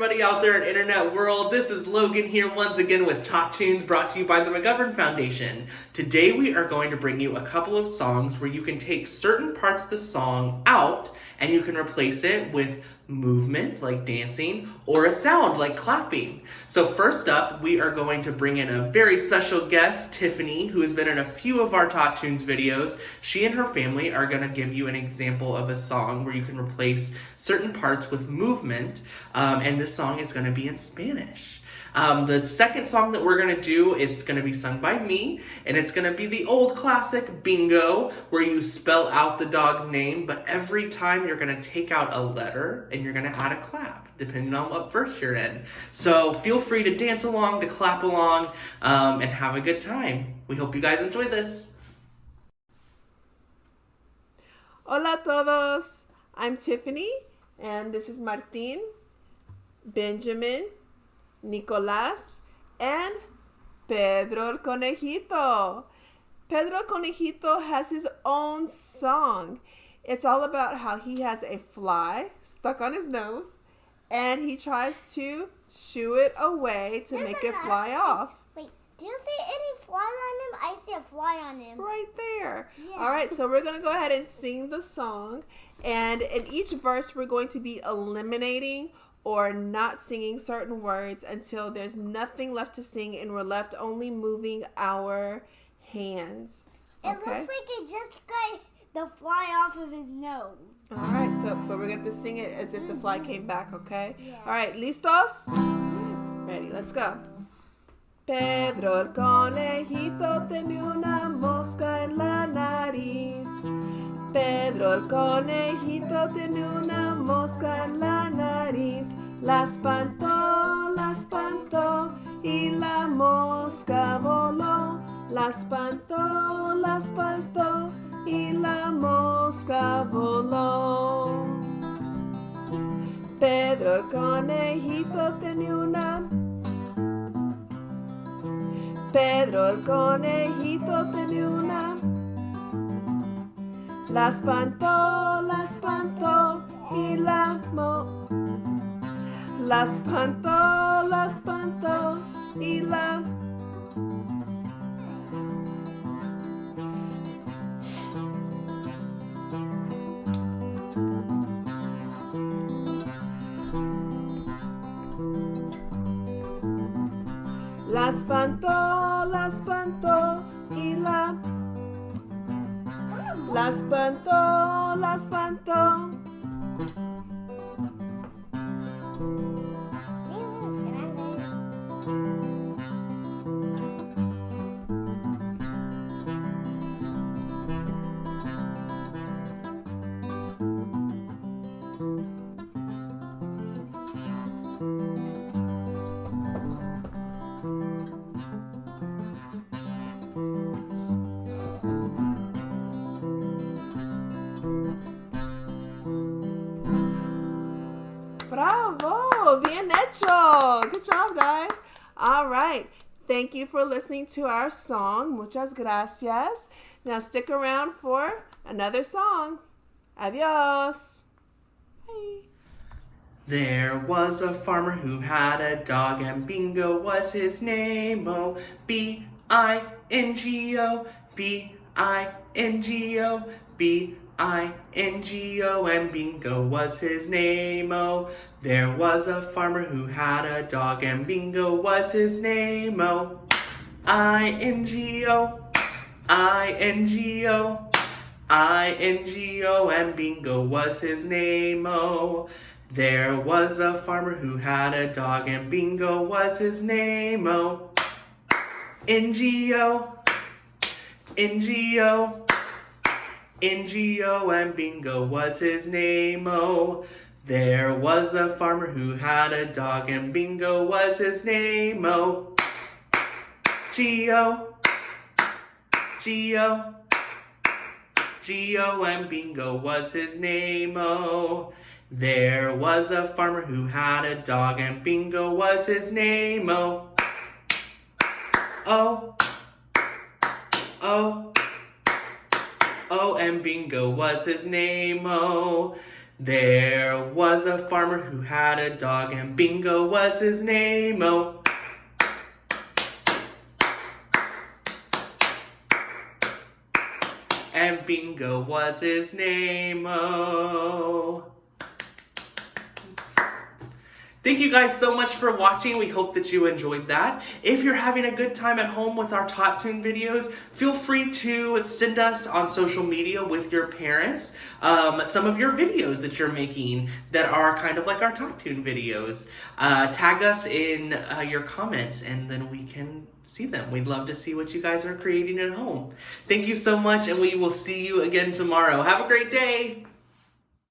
everybody out there in internet world. This is Logan here once again with Talk Tunes, brought to you by the McGovern Foundation. Today we are going to bring you a couple of songs where you can take certain parts of the song out and you can replace it with movement like dancing or a sound like clapping. So first up, we are going to bring in a very special guest, Tiffany, who has been in a few of our Talk Tunes videos. She and her family are going to give you an example of a song where you can replace certain parts with movement, and this song is going to be in Spanish. The second song that we're going to do is going to be sung by me, and it's going to be the old classic Bingo, where you spell out the dog's name, but every time you're going to take out a letter and you're going to add a clap, depending on what verse you're in. So feel free to dance along, to clap along, and have a good time. We hope you guys enjoy this. Hola a todos, I'm Tiffany, and this is Martin, Benjamin, Nicolás, and Pedro el Conejito. Pedro el Conejito has his own song. It's all about how he has a fly stuck on his nose, and he tries to shoo it away to make it fly off. Wait, do you see any fly on him? I see a fly on him. Right there. Yeah. All right, so we're going to go ahead and sing the song, and in each verse we're going to be eliminating or not singing certain words until there's nothing left to sing and we're left only moving our hands. It looks like it just got the fly off of his nose. All right, but we're going to sing it as if the fly came back, okay? Yeah. All right, listos? Ready, let's go. Pedro el Conejito tenía una mosca en la nariz. Pedro el Conejito tenía una mosca en la nariz. La espantó y la mosca voló. La espantó y la mosca voló. Pedro el Conejito tenía una... Pedro el Conejito tenía una... La espantó y la espantó y la... La espantó y la... La espantó. Bravo! Bien hecho! Good job, guys. All right. Thank you for listening to our song. Muchas gracias. Now stick around for another song. Adios. Bye. There was a farmer who had a dog, and Bingo was his name. Oh, B-I-N-G-O, B-I-N-G-O, B-I-N-G-O, and Bingo was his name. Oh, there was a farmer who had a dog, and Bingo was his name. Oh, I-N-G-O, I-N-G-O, I-N-G-O, and Bingo was his name. Oh, there was a farmer who had a dog, and Bingo was his name. Oh, N-G-O, N-G-O, N-G-O, and Bingo was his name. Oh, there was a farmer who had a dog, and Bingo was his name. Oh, G-O, G-O, G-O, and Bingo was his name. Oh, there was a farmer who had a dog, and Bingo was his name. Oh, oh, oh, oh, and Bingo was his name. Oh, There was a farmer who had a dog, and Bingo was his name, oh. And Bingo was his name, oh. Thank you guys so much for watching. We hope that you enjoyed that. If you're having a good time at home with our Tot Tune videos, feel free to send us on social media with your parents some of your videos that you're making that are kind of like our Tot Tune videos. Tag us in your comments and then we can see them. We'd love to see what you guys are creating at home. Thank you so much, and we will see you again tomorrow. Have a great day.